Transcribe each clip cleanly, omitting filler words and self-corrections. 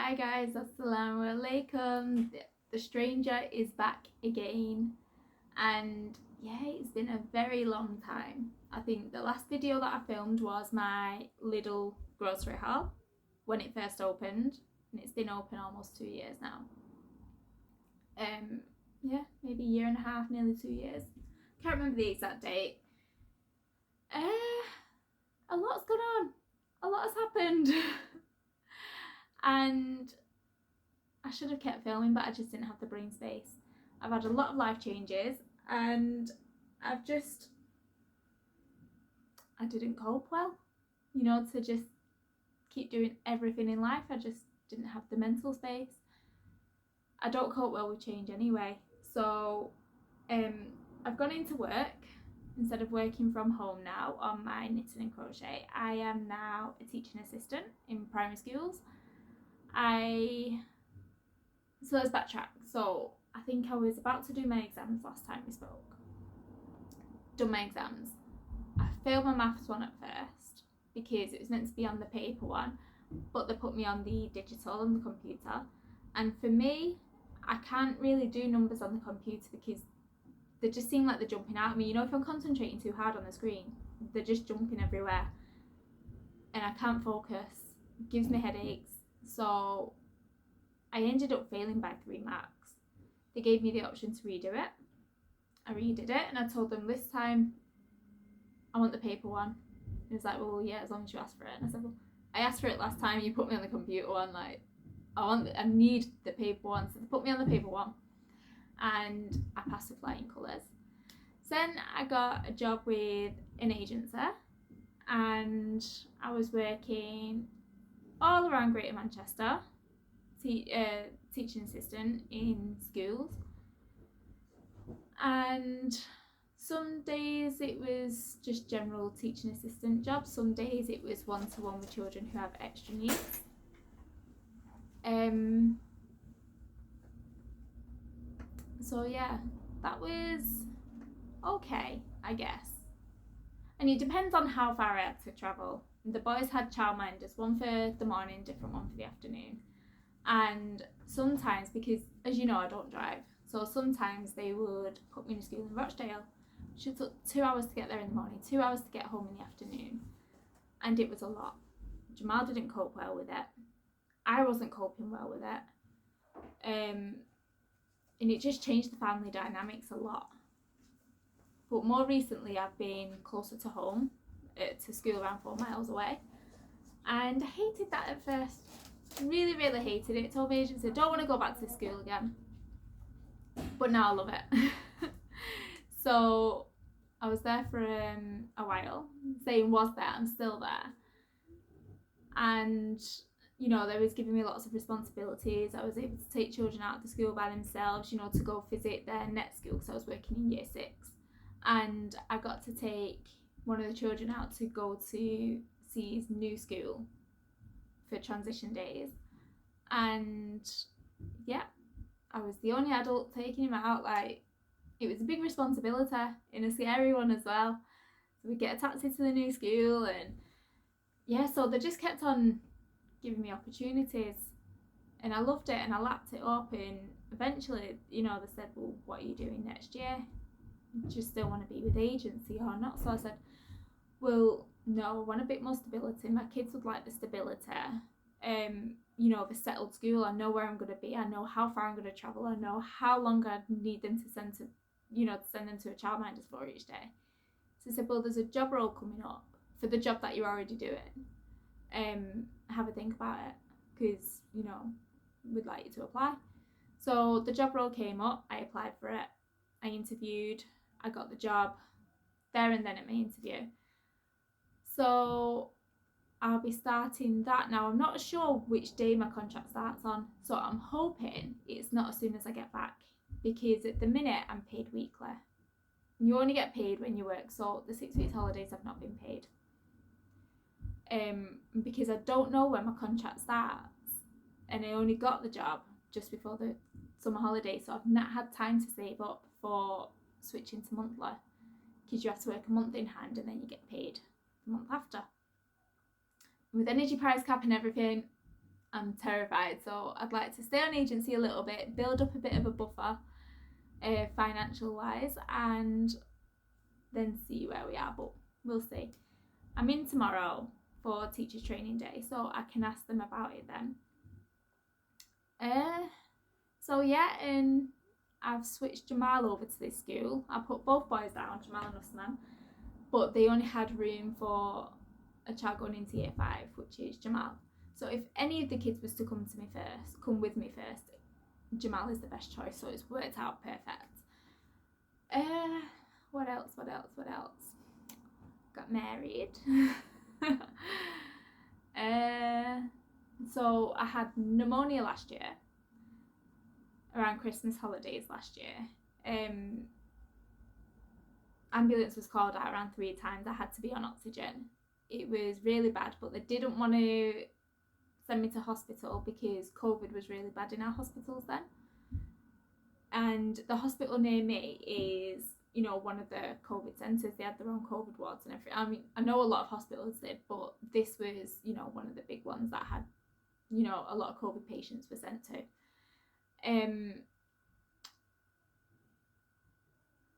Hi guys, assalamu alaikum. The stranger is back again, and yeah, it's been a very long time. I think the last video that I filmed was my little grocery haul when it first opened, and it's been open almost 2 years now. Yeah, maybe a year and a half, nearly 2 years. Can't remember the exact date. A lot's gone on. A lot has happened. And I should have kept filming, but I just didn't have the brain space. I've had a lot of life changes, and I didn't cope well, to just keep doing everything in life. I just didn't have the mental space. I don't cope well with change anyway. So I've gone into work. Instead of working from home now on my knitting and crochet, I am now a teaching assistant in primary schools. So let's backtrack. So I think I was about to do my exams last time we spoke. Done my exams. I failed my maths one at first because it was meant to be on the paper one, but they put me on the digital on the computer. And for me, I can't really do numbers on the computer because they just seem like they're jumping out at me. If I'm concentrating too hard on the screen, they're just jumping everywhere. And I can't focus. It gives me headaches. So I ended up failing by 3 marks. They gave me the option to redo it. I redid it, and I told them this time I want the paper one. He was like, well, yeah, as long as you ask for it. And I said, well, I asked for it last time. You put me on the computer one. Like, I need the paper one. So they put me on the paper one, and I passed with flying colours. So then I got a job with an agency, and I was working all around Greater Manchester, teaching assistant in schools. And some days it was just general teaching assistant jobs. Some days it was one-to-one with children who have extra needs. So yeah, that was okay, I guess. And it depends on how far I had to travel. The boys had childminders, one for the morning, different one for the afternoon. And sometimes, because as you know, I don't drive, so sometimes they would put me in a school in Rochdale, which took 2 hours to get there in the morning, 2 hours to get home in the afternoon. And it was a lot. Jamal didn't cope well with it. I wasn't coping well with it. And it just changed the family dynamics a lot. But more recently, I've been closer to home, to school around 4 miles away. And I hated that at first. Really, really hated it. Told my agency, don't want to go back to school again. But now I love it. So I was there for a while. Saying was there, I'm still there. And they was giving me lots of responsibilities. I was able to take children out of the school by themselves, to go visit their net school, because I was working in year 6. And I got to take one of the children out to go to see his new school for transition days. And yeah, I was the only adult taking him out. Like, it was a big responsibility, in a scary one as well. So we get a taxi to the new school, and yeah, so they just kept on giving me opportunities, and I loved it, and I lapped it up. And eventually, they said, well, what are you doing next year? Do you still want to be with agency or not? So I said, well, no, I want a bit more stability. My kids would like the stability. The settled school. I know where I'm going to be. I know how far I'm going to travel. I know how long I need them to send them to a childminders for each day. So I said, well, there's a job role coming up for the job that you're already doing. Have a think about it, because we'd like you to apply. So the job role came up. I applied for it. I interviewed. I got the job there and then at my interview. So I'll be starting that now. I'm not sure which day my contract starts on, so I'm hoping it's not as soon as I get back, because at the minute I'm paid weekly. You only get paid when you work, so the 6 weeks holidays have not been paid. Because I don't know when my contract starts, and I only got the job just before the summer holiday, so I've not had time to save up for switching to monthly, because you have to work a month in hand and then you get paid the month after. With energy price cap and everything, I'm terrified. So I'd like to stay on agency a little bit, build up a bit of a buffer, financial wise, and then see where we are. But we'll see. I'm in tomorrow for teachers training day, so I can ask them about it then. So yeah, and I've switched Jamal over to this school. I put both boys down, Jamal and Usman, but they only had room for a child going into year 5, which is Jamal. So if any of the kids was to come with me first, Jamal is the best choice, so it's worked out perfect. What else? Got married. So I had pneumonia last year, around Christmas holidays last year. Ambulance was called out around 3 times. I had to be on oxygen. It was really bad, but they didn't want to send me to hospital because COVID was really bad in our hospitals then. And the hospital near me is, you know, one of the COVID centres. They had their own COVID wards and everything. I mean, I know a lot of hospitals did, but this was, you know, one of the big ones that had, you know, a lot of COVID patients were sent to.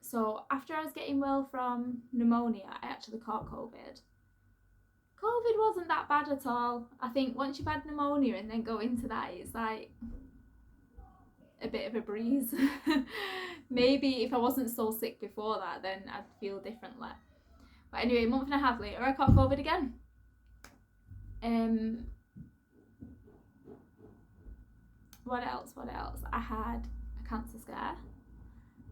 So after I was getting well from pneumonia, I actually caught COVID. COVID wasn't that bad at all. I think once you've had pneumonia and then go into that, it's like a bit of a breeze. Maybe if I wasn't so sick before that, then I'd feel differently. But anyway, a month and a half later, I caught COVID again. What else? I had a cancer scare.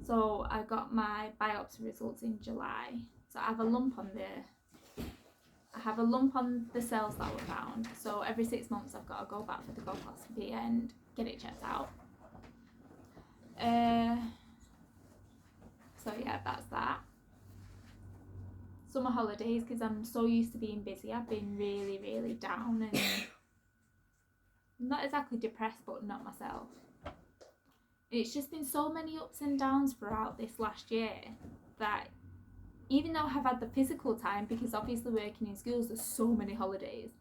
So I got my biopsy results in July. So I have a lump on the cells that were found. So every 6 months I've got to go back for the colposcopy and get it checked out. So yeah, that's that. Summer holidays, because I'm so used to being busy, I've been really, really down and not exactly depressed, but not myself. It's just been so many ups and downs throughout this last year that even though I've had the physical time, because obviously working in schools there's so many holidays,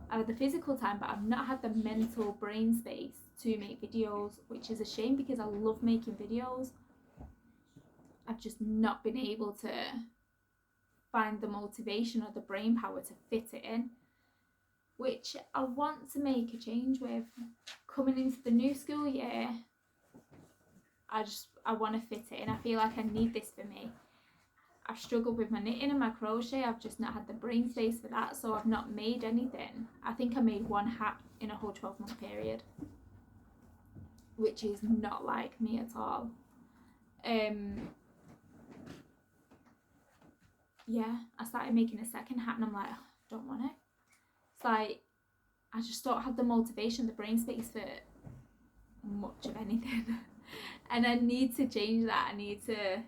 I've had the physical time, but I've not had the mental brain space to make videos, which is a shame because I love making videos. I've just not been able to find the motivation or the brain power to fit it in, which I want to make a change with. Coming into the new school year, I want to fit it in. I feel like I need this for me. I've struggled with my knitting and my crochet. I've just not had the brain space for that, so I've not made anything. I think I made 1 hat in a whole 12-month period, which is not like me at all. Yeah, I started making a second hat and I'm like, oh, I don't want it. It's like, I just don't have the motivation, the brain space for much of anything. And I need to change that. I need to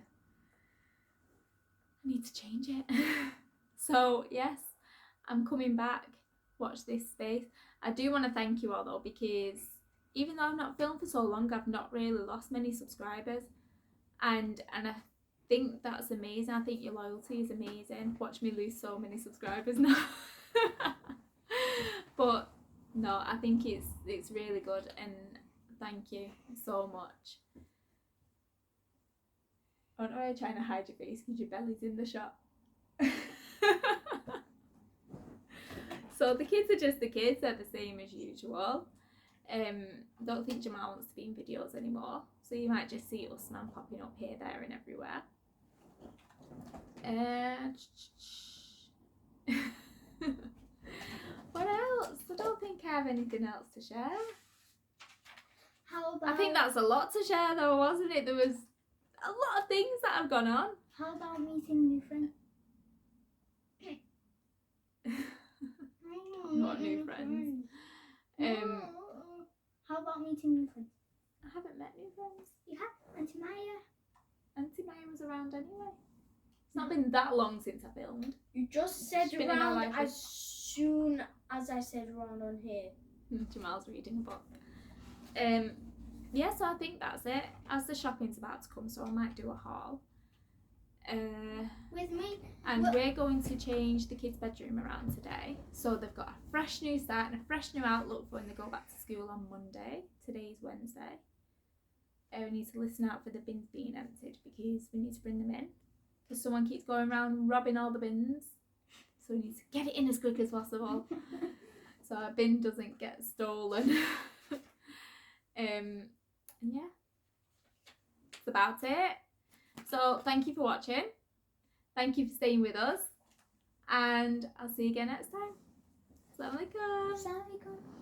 change it. So yes, I'm coming back. Watch this space. I do want to thank you all though, because even though I've not filmed for so long, I've not really lost many subscribers, and I think that's amazing. I think your loyalty is amazing. Watch me lose so many subscribers now. But no, I think it's really good, and thank you so much. Oh no, I'm trying to hide your face because your belly's in the shot. So the kids are just the kids, they're the same as usual. Don't think Jamal wants to be in videos anymore, so you might just see Usman popping up here, there and everywhere. What else? I don't think I have anything else to share. How about... I think that's a lot to share though, wasn't it? There was a lot of things that have gone on. How about meeting new friends? Not new friends. How about meeting new friends? I haven't met new friends. You have? Auntie Maya? Auntie Maya was around anyway. It's not been that long since I filmed. You just said She's been in our around life as soon as I said around on here. Jamal's reading a book. Yeah, so I think that's it. As the shopping's about to come, so I might do a haul. With me. And Well- we're going to change the kids' bedroom around today. So they've got a fresh new start and a fresh new outlook for when they go back to school on Monday. Today's Wednesday. We need to listen out for the bins being emptied because we need to bring them in. Because someone keeps going around robbing all the bins. So we need to get it in as quick as possible. So our bin doesn't get stolen. And yeah, that's about it. So thank you for watching. Thank you for staying with us. And I'll see you again next time. Assalamu alaikum. Assalamu alaikum.